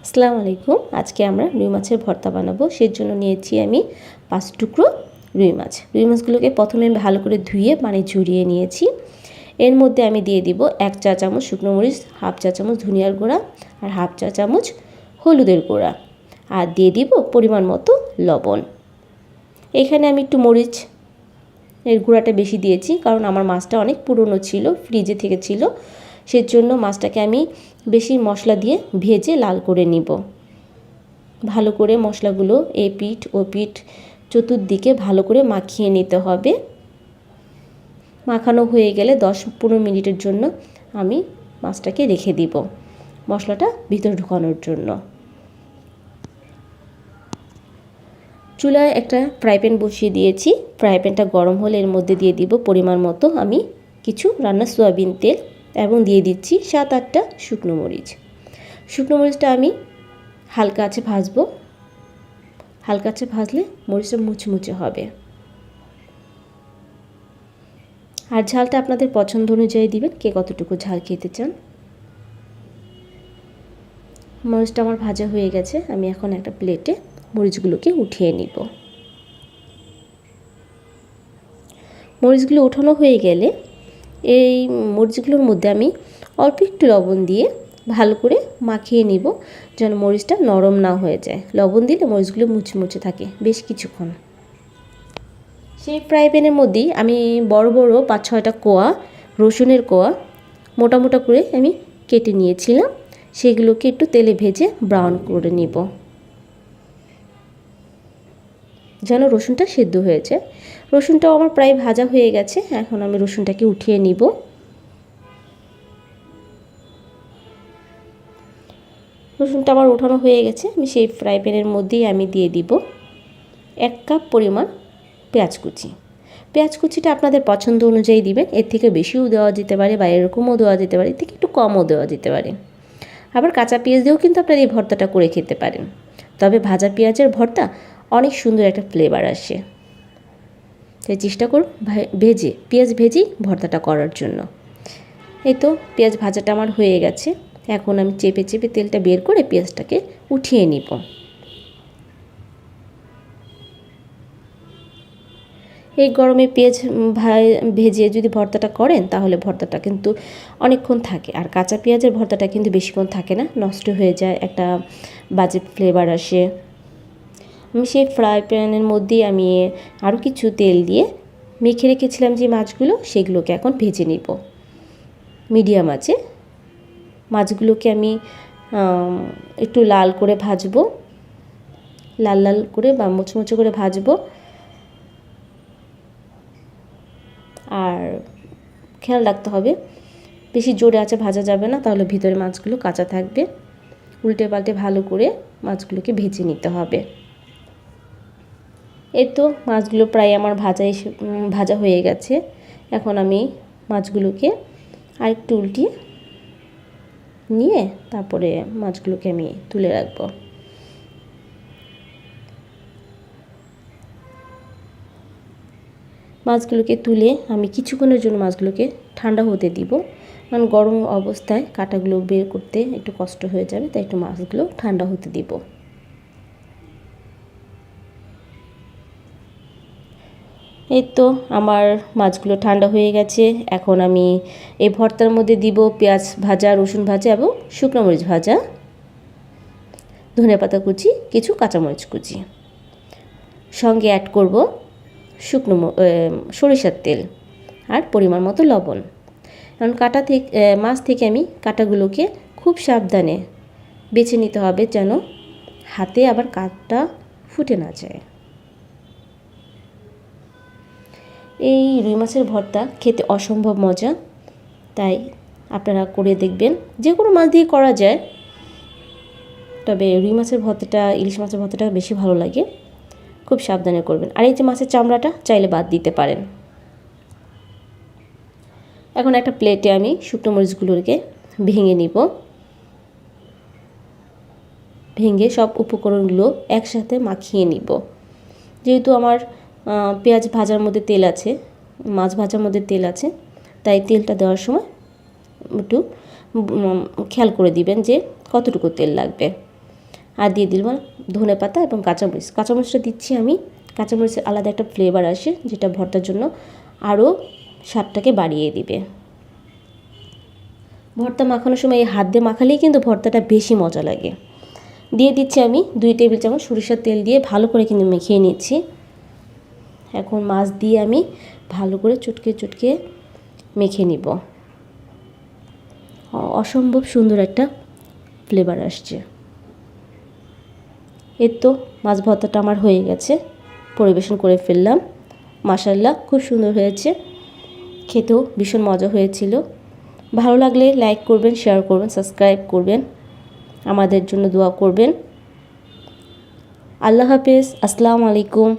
আসসালামু আলাইকুম। আজকে আমরা রুই মাছের ভর্তা বানাবো। সেই জন্য নিয়েছি আমি 5 টুকরো রুই মাছ। রুই মাছগুলোকে প্রথমে আমি ভালো করে ধুয়ে পানি ঝরিয়ে নিয়েছি। এর মধ্যে আমি দিয়ে দিব 1 চা চামচ শুকনো মরিচ, হাফ চা চামচ ধনিয়ার গুঁড়া আর হাফ চা চামচ হলুদের গুঁড়া, আর দিয়ে দিব পরিমাণ মতো লবণ। এখানে আমি একটু মরিচ এর গুঁড়াটা বেশি দিয়েছি, কারণ আমার মাছটা অনেক পুরনো ছিল, ফ্রিজে থেকে ছিল। সেজন্য মাছটাকে আমি বেশি মশলা দিয়ে ভেজে লাল করে নিব। ভালো করে মশলাগুলো এই পিঠ ও পিঠ চতুর্দিকে ভালো করে মাখিয়ে নিতে হবে। মাখানো হয়ে গেলে 10-15 মিনিটের জন্য আমি মাছটাকে রেখে দিব মশলাটা ভিতরে ঢোকানোর জন্য। চুলায় একটা ফ্রাই প্যান বসিয়ে দিয়েছি। ফ্রাই প্যানটা গরম হলে এর মধ্যে দিয়ে দিব পরিমাণ মতো আমি কিছু রান্নার সয়াবিন তেল এবং দিয়ে দিচ্ছি 7-8টা শুকনো মরিচ। শুকনো মরিচটা আমি হালকা আঁচে ভাজবো। হালকা আঁচে ভাজলে মরিচটা মুচমুচে হবে। আর ঝালটা আপনাদের পছন্দ অনুযায়ী দিবেন, কে কতটুকু ঝাল খেতে চান। মরিচটা আমার ভাজা হয়ে গেছে। আমি এখন একটা প্লেটে মরিচগুলোকে উঠিয়ে নিব। মরিচগুলো উঠানো হয়ে গেলে এই মরিচগুলোর মধ্যে আমি অল্প একটু লবণ দিয়ে ভালো করে মাখিয়ে নিব, যেন মরিচটা নরম না হয়ে যায়। লবণ দিলে মরিচগুলো মুচমুচে থাকে বেশ কিছুক্ষণ। সেই ফ্রাই প্যানের মধ্যেই আমি বড় বড় 5-6টা কোয়া রসুনের কোয়া মোটা মোটা করে আমি কেটে নিয়েছিলাম। সেগুলোকে একটু তেলে ভেজে ব্রাউন করে নিব, যেন রসুনটা সেদ্ধ হয়ে যায়। রসুনটাও আমার প্রায় ভাজা হয়ে গেছে। এখন আমি রসুনটাকে উঠিয়ে নিব। রসুনটা আমার উঠানো হয়ে গেছে। আমি সেই ফ্রাই প্যানের মধ্যেই আমি দিয়ে দিব 1 কাপ পরিমাণ পেঁয়াজ কুচি। পেঁয়াজ কুচিটা আপনাদের পছন্দ অনুযায়ী দিবেন। এর থেকে বেশিও দেওয়া যেতে পারে বা এরকমও দেওয়া যেতে পারে, এর থেকে একটু কমও দেওয়া যেতে পারে। আবার কাঁচা পেঁয়াজ দিয়েও কিন্তু আপনারা এই ভর্তাটা করে খেতে পারেন। তবে ভাজা পেঁয়াজের ভর্তা অনেক সুন্দর একটা ফ্লেভার আসে। তাই চেষ্টা করুন পেঁয়াজ ভেজেই ভর্তাটা করার জন্য। এই তো পেঁয়াজ ভাজাটা আমার হয়ে গেছে। এখন আমি চেপে চেপে তেলটা বের করে পেঁয়াজটাকে উঠিয়ে নিব। এই গরমে পেঁয়াজ ভেজে যদি ভর্তাটা করেন তাহলে ভর্তাটা কিন্তু অনেকক্ষণ থাকে। আর কাঁচা পেঁয়াজের ভর্তাটা কিন্তু বেশিক্ষণ থাকে না, নষ্ট হয়ে যায়, একটা বাজে ফ্লেভার আসে। আমি সেই ফ্রাই প্যানের মধ্যেই আমি আরও কিছু তেল দিয়ে মেখে রেখেছিলাম যে মাছগুলো, সেগুলোকে এখন ভেজে নিব মিডিয়াম আঁচে। মাছগুলোকে আমি একটু লাল করে ভাজবো, লাল লাল করে বা মুচমুচে করে ভাজবো। আর খেয়াল রাখতে হবে বেশি জোরে আঁচে ভাজা যাবে না, তাহলে ভিতরে মাছগুলো কাঁচা থাকবে। উল্টে পাল্টে ভালো করে মাছগুলোকে ভেজে নিতে হবে। এই তো মাছগুলো প্রায় আমার ভাজা হয়ে গেছে। এখন আমি মাছগুলোকে আরেকটু উল্টিয়ে নিয়ে তারপরে মাছগুলোকে আমি তুলে রাখবো। মাছগুলোকে তুলে আমি কিছুক্ষণের জন্য মাছগুলোকে ঠান্ডা হতে দিব, কারণ গরম অবস্থায় কাঁটাগুলো বের করতে একটু কষ্ট হয়ে যাবে, তাই একটু মাছগুলো ঠান্ডা হতে দিব। এই তো আমার মাছগুলো ঠান্ডা হয়ে গেছে। এখন আমি এই ভর্তার মধ্যে দিব পেঁয়াজ ভাজা, রসুন ভাজা এবং শুকনো মরিচ ভাজা, ধনেপাতা কুচি, কিছু কাঁচামরিচ কুচি। সঙ্গে অ্যাড করব সরিষার তেল আর পরিমাণ মতো লবণ। কারণ মাছ থেকে আমি কাঁটাগুলোকে খুব সাবধানে বেছে নিতে হবে, যেন হাতে আবার কাঁটা ফুটে না যায়। এই রুই মাছের ভর্তা খেতে অসম্ভব মজা, তাই আপনারা করে দেখবেন। যে কোনো মাছ দিয়ে করা যায়, তবে রুই মাছের ভর্তাটা, ইলিশ মাছের ভর্তাটা বেশি ভালো লাগে। খুব সাবধানে করবেন। আর এই যে মাছের চামড়াটা চাইলে বাদ দিতে পারেন। এখন একটা প্লেটে আমি শুকনো মরিচগুলোকে ভেঙে নিব। ভেঙে সব উপকরণগুলো একসাথে মাখিয়ে নিব। যেহেতু আমার পেঁয়াজ ভাজার মধ্যে তেল আছে, মাছ ভাজার মধ্যে তেল আছে, তাই তেলটা দেওয়ার সময় একটু খেয়াল করে দিবেন যে কতটুকু তেল লাগবে। আর দিয়ে দিলাম ধনেপাতা এবং কাঁচামরিচ। কাঁচামরিচটা দিচ্ছি আমি, কাঁচামরিচের আলাদা একটা ফ্লেভার আসে যেটা ভর্তার জন্য আরও স্বাদটাকে বাড়িয়ে দিবে। ভর্তা মাখানোর সময় এই হাত দিয়ে মাখালেই কিন্তু ভর্তাটা বেশি মজা লাগে। দিয়ে দিচ্ছি আমি 2 টেবিল চামচ সরিষার তেল দিয়ে ভালো করে কিন্তু মেখে নিচ্ছি। এখন মাছ দিয়ে আমি ভালো করে চটকে চটকে মেখে নিব। অসম্ভব সুন্দর একটা ফ্লেভার আসছে। এর তো মাছ ভর্তাটা আমার হয়ে গেছে, পরিবেশন করে ফেললাম। মাশাআল্লাহ খুব সুন্দর হয়েছে, খেতেও ভীষণ মজা হয়েছিল। ভালো লাগলে লাইক করবেন, শেয়ার করবেন, সাবস্ক্রাইব করবেন, আমাদের জন্য দোয়া করবেন। আল্লাহ হাফেজ, আসসালামু আলাইকুম।